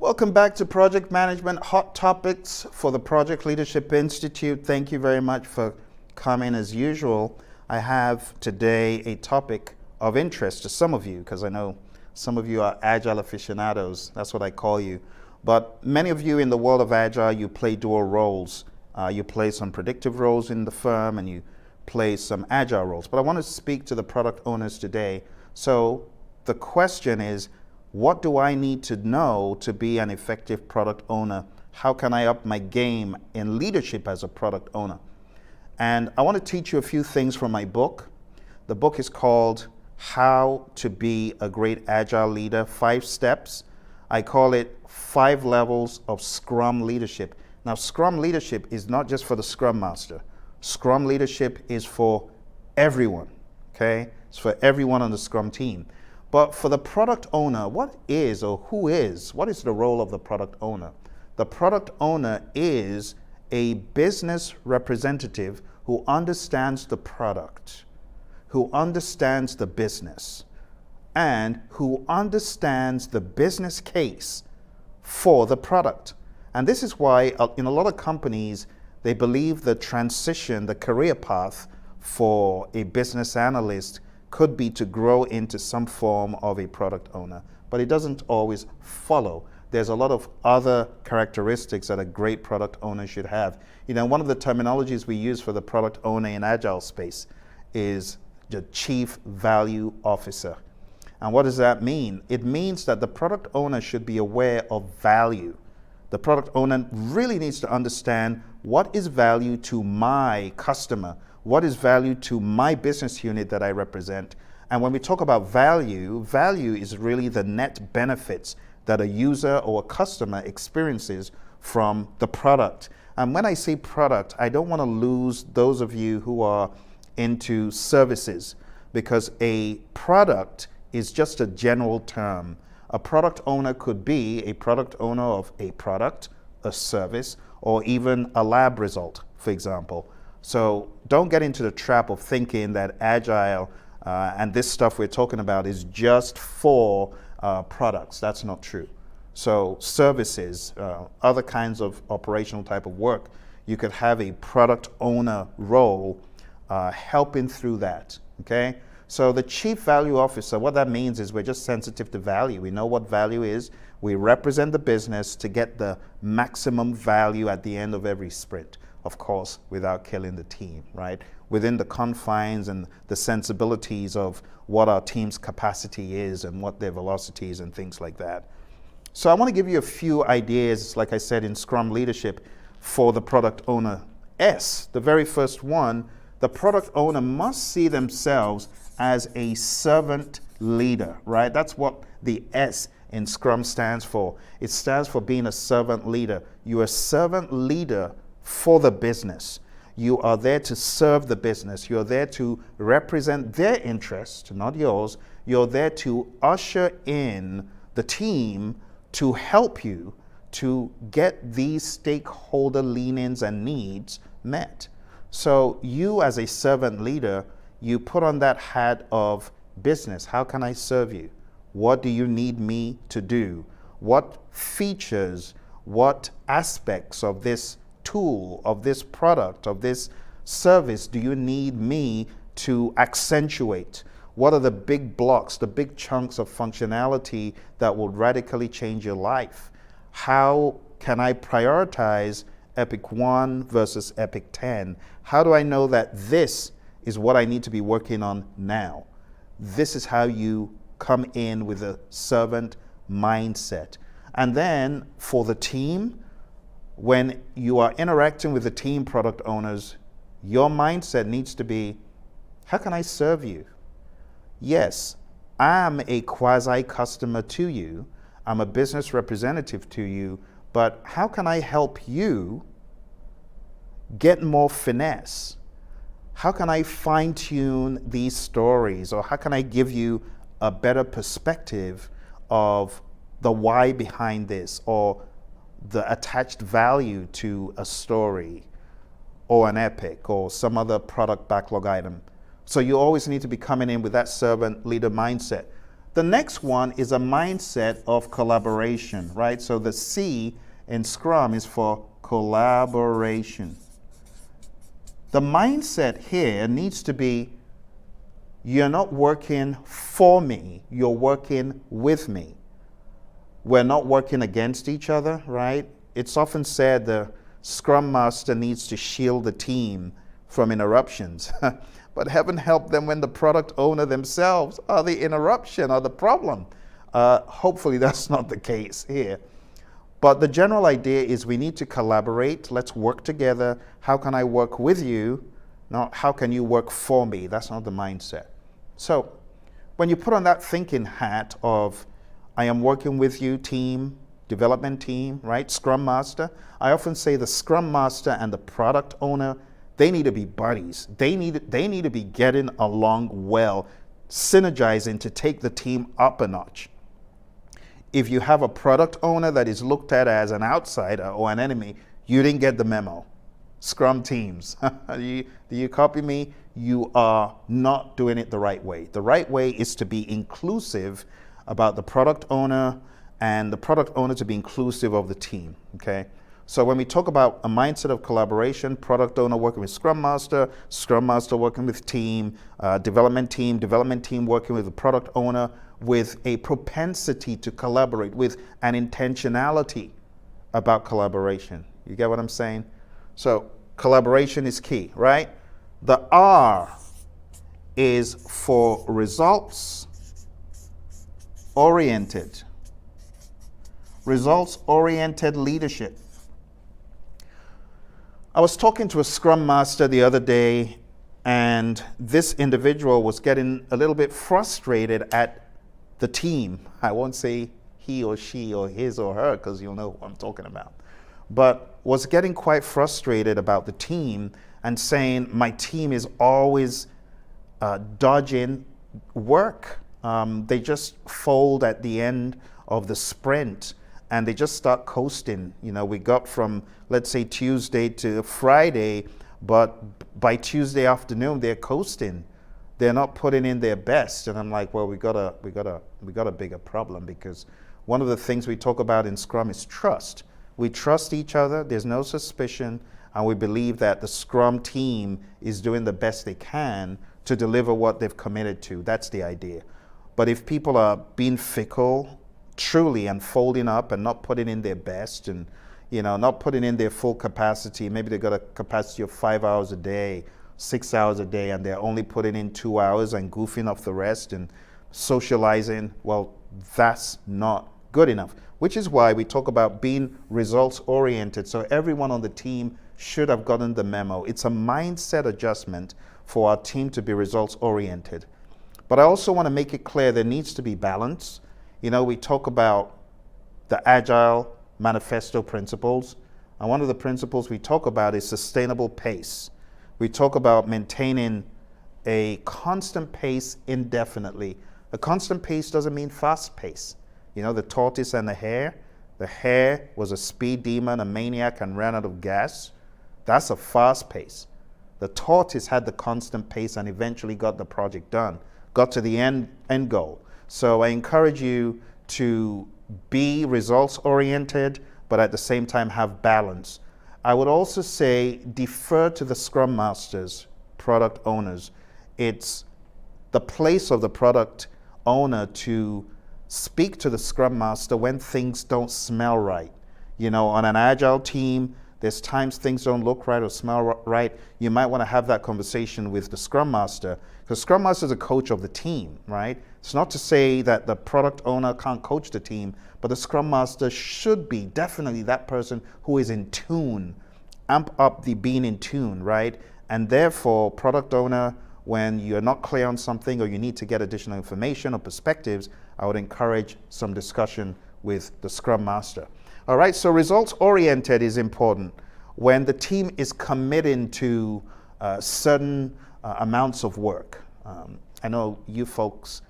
Welcome back to Project Management Hot Topics for the Project Leadership Institute. Thank you very much for coming as usual. I have today a topic of interest to some of you because I know some of you are Agile aficionados. That's what I call you. But many of you in the world of Agile, you play dual roles. You play some predictive roles in the firm and you play some Agile roles. But I want to speak to the product owners today. So the question is, what do I need to know to be an effective product owner? How can I up my game in leadership as a product owner? And I want to teach you a few things from my book. The book is called How to Be a Great Agile Leader, 5 Steps. I call it 5 Levels of Scrum Leadership. Now, Scrum leadership is not just for the Scrum Master. Scrum leadership is for everyone, okay? It's for everyone on the Scrum team. But for the product owner, what is the role of the product owner? The product owner is a business representative who understands the product, who understands the business, and who understands the business case for the product. And this is why in a lot of companies, they believe the transition, the career path for a business analyst could be to grow into some form of a product owner, but it doesn't always follow. There's a lot of other characteristics that a great product owner should have. You know, one of the terminologies we use for the product owner in Agile space is the Chief Value Officer. And what does that mean? It means that the product owner should be aware of value. The product owner really needs to understand what is value to my customer, what is value to my business unit that I represent. And when we talk about value, value is really the net benefits that a user or a customer experiences from the product. And when I say product, I don't want to lose those of you who are into services, because a product is just a general term. A product owner could be a product owner of a product, a service, or even a lab result, for example. So don't get into the trap of thinking that Agile and this stuff we're talking about is just for products. That's not true. So services, other kinds of operational type of work, you could have a product owner role helping through that, okay? So the Chief Value Officer, what that means is we're just sensitive to value. We know what value is. We represent the business to get the maximum value at the end of every sprint. Of course, without killing the team, right? Within the confines and the sensibilities of what our team's capacity is and what their velocities and things like that. So I want to give you a few ideas, like I said, in Scrum leadership for the product owner. The very first one, the product owner must see themselves as a servant leader, right? That's what the S in Scrum stands for. It stands for being a servant leader. You're a servant leader for the business. You are there to serve the business. You're there to represent their interest, not yours. You're there to usher in the team to help you to get these stakeholder leanings and needs met. So you as a servant leader, you put on that hat of business. How can I serve you? What do you need me to do? What features, what aspects of this tool, of this product, of this service do you need me to accentuate? What are the big blocks, the big chunks of functionality that will radically change your life? How can I prioritize Epic 1 versus Epic 10? How do I know that this is what I need to be working on now? This is how you come in with a servant mindset. And then for the team, when you are interacting with the team product owners, your mindset needs to be, how can I serve you? Yes, I'm a quasi-customer to you. I'm a business representative to you, but how can I help you get more finesse? How can I fine-tune these stories? Or how can I give you a better perspective of the why behind this, or the attached value to a story or an epic or some other product backlog item? So you always need to be coming in with that servant leader mindset. The next one is a mindset of collaboration, right? So the C in Scrum is for collaboration. The mindset here needs to be, you're not working for me, you're working with me. We're not working against each other, right? It's often said the Scrum Master needs to shield the team from interruptions. But heaven help them when the product owner themselves are the interruption or the problem. Hopefully that's not the case here. But the general idea is we need to collaborate. Let's work together. How can I work with you? Not how can you work for me? That's not the mindset. So when you put on that thinking hat of I am working with you, team, development team, right? Scrum Master. I often say the Scrum Master and the product owner, they need to be buddies. They need to be getting along well, synergizing to take the team up a notch. If you have a product owner that is looked at as an outsider or an enemy, you didn't get the memo. Scrum teams, do you copy me? You are not doing it the right way. The right way is to be inclusive about the product owner and the product owner to be inclusive of the team, okay? So when we talk about a mindset of collaboration, product owner working with Scrum Master working with team, development team working with the product owner with a propensity to collaborate, with an intentionality about collaboration. You get what I'm saying? So collaboration is key, right? The R is for results oriented. Results oriented leadership. I was talking to a Scrum Master the other day, and this individual was getting a little bit frustrated at the team. I won't say he or she or his or her because you'll know who I'm talking about. But was getting quite frustrated about the team and saying, my team is always dodging work. They just fold at the end of the sprint and they just start coasting. You know, we got from, let's say, Tuesday to Friday, but by Tuesday afternoon, they're coasting. They're not putting in their best. And I'm like, well, we got a bigger problem, because one of the things we talk about in Scrum is trust. We trust each other, there's no suspicion, and we believe that the Scrum team is doing the best they can to deliver what they've committed to. That's the idea. But if people are being fickle, truly, and folding up and not putting in their best and, you know, not putting in their full capacity, maybe they've got a capacity of 5 hours a day, 6 hours a day, and they're only putting in 2 hours and goofing off the rest and socializing, well, that's not good enough. Which is why we talk about being results oriented. So everyone on the team should have gotten the memo. It's a mindset adjustment for our team to be results oriented. But I also want to make it clear there needs to be balance. You know, we talk about the Agile Manifesto principles, and one of the principles we talk about is sustainable pace. We talk about maintaining a constant pace indefinitely. A constant pace doesn't mean fast pace. You know, the tortoise and the hare. The hare was a speed demon, a maniac, and ran out of gas. That's a fast pace. The tortoise had the constant pace and eventually got the project done, got to the end goal. So I encourage you to be results oriented, but at the same time have balance. I would also say defer to the Scrum Masters, product owners. It's the place of the product owner to speak to the Scrum Master when things don't smell right. You know, on an Agile team, there's times things don't look right or smell right. You might want to have that conversation with the Scrum Master, because Scrum Master is a coach of the team, right? It's not to say that the product owner can't coach the team, but the Scrum Master should be definitely that person who is in tune, amp up the being in tune, right? And therefore, product owner, when you're not clear on something or you need to get additional information or perspectives, I would encourage some discussion with the Scrum Master. All right, so results oriented is important. When the team is committing to certain amounts of work. I know you folks,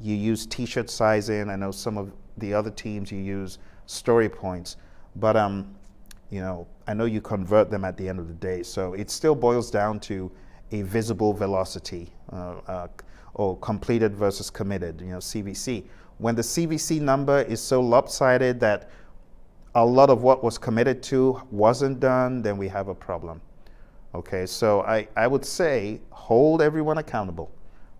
you use t-shirt sizing. I know some of the other teams you use story points, but you know, I know you convert them at the end of the day. So it still boils down to a visible velocity or completed versus committed, CVC. When the CVC number is so lopsided that a lot of what was committed to wasn't done, then we have a problem. Okay, so I would say hold everyone accountable,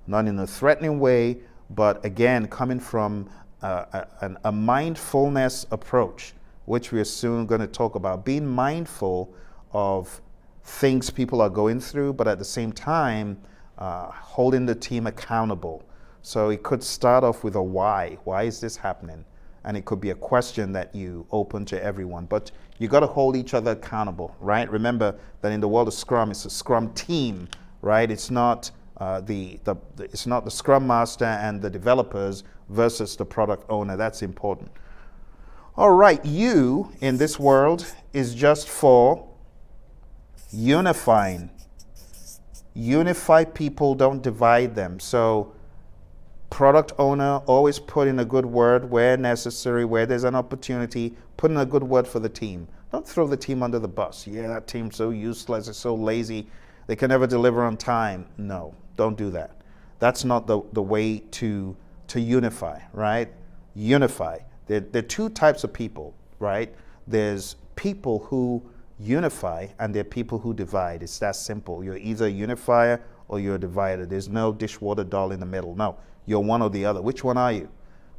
not in a threatening way, but again, coming from a mindfulness approach, which we're soon going to talk about. Being mindful of things people are going through, but at the same time, holding the team accountable. So it could start off with a why. Why is this happening? And it could be a question that you open to everyone. But you got to hold each other accountable, right? Remember that in the world of Scrum, it's a Scrum team, right? It's not it's not the Scrum Master and the developers versus the product owner. That's important. All right, you in this world is just for unifying. Unify people, don't divide them. So product owner, always put in a good word where necessary, where there's an opportunity, put in a good word for the team. Don't throw the team under the bus. Yeah, that team's so useless, it's so lazy, they can never deliver on time. No, don't do that. That's not the way to unify, right? Unify. There are two types of people, right? There's people who unify and there are people who divide. It's that simple. You're either a unifier or you're a divider. There's no dishwater doll in the middle. No, you're one or the other. Which one are you?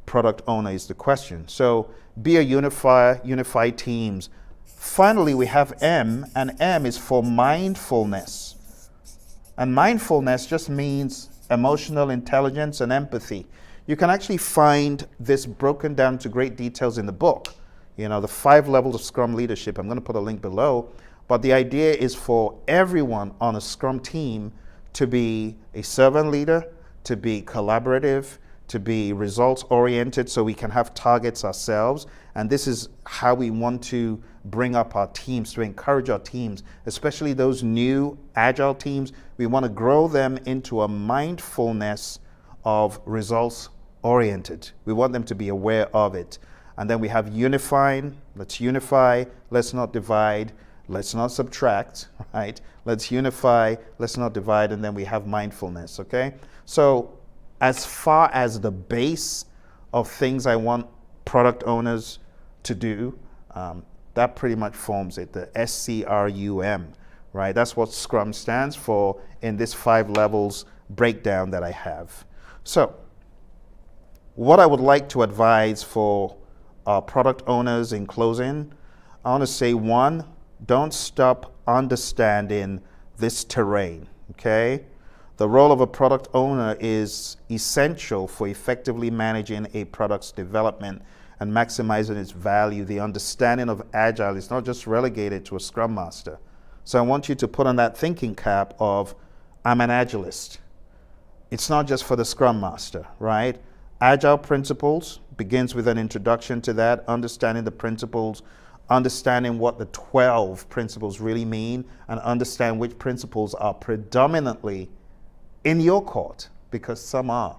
Product owner is the question. So be a unifier, unify teams. Finally, we have M, and M is for mindfulness. And mindfulness just means emotional intelligence and empathy. You can actually find this broken down to great details in the book. The 5 levels of Scrum leadership. I'm going to put a link below. But the idea is for everyone on a Scrum team to be a servant leader, to be collaborative, to be results-oriented so we can have targets ourselves. And this is how we want to bring up our teams, to encourage our teams, especially those new agile teams. We want to grow them into a mindfulness of results-oriented. We want them to be aware of it. And then we have unifying. Let's unify. Let's not divide. Let's not subtract, right? Let's unify. Let's not divide. And then we have mindfulness, okay? So as far as the base of things I want product owners to do, that pretty much forms it, the SCRUM, right? That's what Scrum stands for in this 5 levels breakdown that I have. So what I would like to advise for product owners in closing, I want to say, 1, don't stop understanding this terrain, okay? The role of a product owner is essential for effectively managing a product's development and maximizing its value. The understanding of Agile is not just relegated to a Scrum Master. So I want you to put on that thinking cap of, I'm an Agilist. It's not just for the Scrum Master, right? Agile principles begins with an introduction to that, understanding the principles, understanding what the 12 principles really mean, and understand which principles are predominantly in your court, because some are,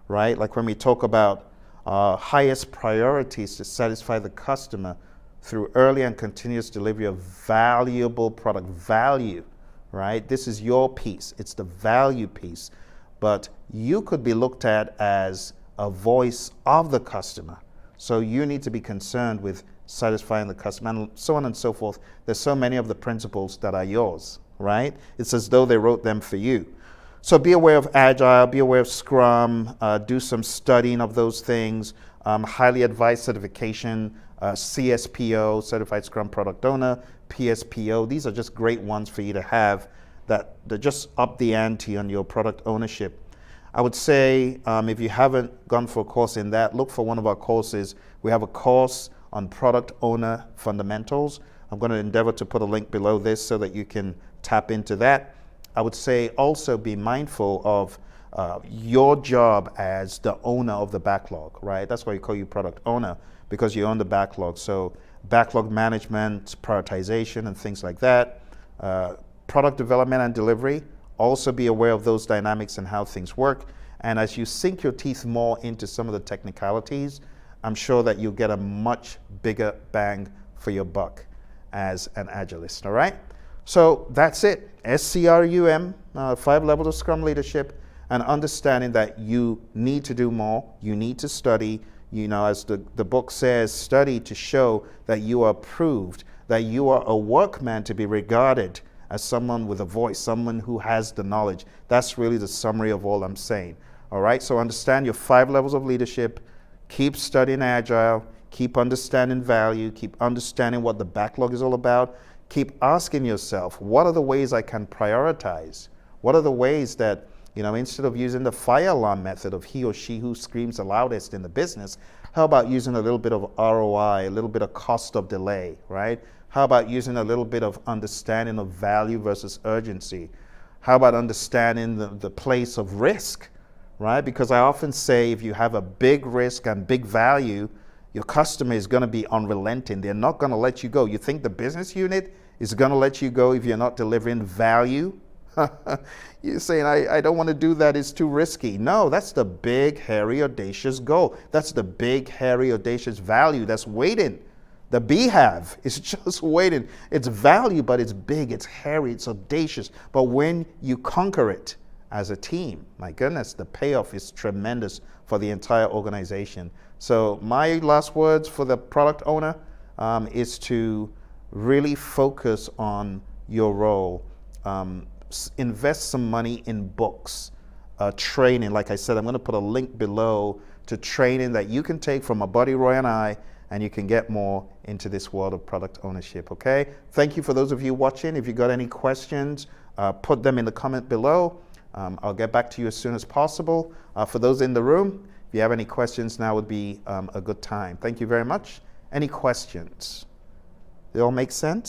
right? Like when we talk about highest priorities to satisfy the customer through early and continuous delivery of valuable product value, right? This is your piece. It's the value piece. But you could be looked at as a voice of the customer. So you need to be concerned with satisfying the customer and so on and so forth. There's so many of the principles that are yours, right? It's as though they wrote them for you. So be aware of Agile, be aware of Scrum, do some studying of those things. Highly advised certification, CSPO, Certified Scrum Product Owner, PSPO. These are just great ones for you to have that just up the ante on your product ownership. I would say if you haven't gone for a course in that, look for one of our courses. We have a course on product owner fundamentals. I'm going to endeavor to put a link below this so that you can tap into that. I would say also be mindful of your job as the owner of the backlog, right? That's why we call you product owner, because you own the backlog. So backlog management, prioritization, and things like that. Product development and delivery, also be aware of those dynamics and how things work. And as you sink your teeth more into some of the technicalities, I'm sure that you'll get a much bigger bang for your buck as an Agilist, all right? So that's it, SCRUM, 5 levels of Scrum leadership. and understanding that you need to do more, you need to study, as the book says, study to show that you are approved, that you are a workman to be regarded as someone with a voice, someone who has the knowledge. That's really the summary of all I'm saying. All right, so understand your 5 levels of leadership, keep studying Agile, keep understanding value, keep understanding what the backlog is all about, keep asking yourself, what are the ways I can prioritize? What are the ways that, instead of using the fire alarm method of he or she who screams the loudest in the business, how about using a little bit of ROI, a little bit of cost of delay, right? How about using a little bit of understanding of value versus urgency? How about understanding the place of risk, right? Because I often say if you have a big risk and big value, your customer is going to be unrelenting. They're not going to let you go. You think the business unit is going to let you go if you're not delivering value? You're saying, I don't want to do that, it's too risky. No, that's the big, hairy, audacious goal. That's the big, hairy, audacious value that's waiting. The beehive is just waiting. It's value, but it's big, it's hairy, it's audacious. But when you conquer it as a team, my goodness, the payoff is tremendous for the entire organization. So my last words for the product owner is to really focus on your role. Invest some money in books, training. Like I said, I'm going to put a link below to training that you can take from my buddy Roy and I, and you can get more into this world of product ownership, okay? Thank you for those of you watching. If you got any questions, put them in the comment below. I'll get back to you as soon as possible. For those in the room, if you have any questions, now would be a good time. Thank you very much. Any questions? They all make sense?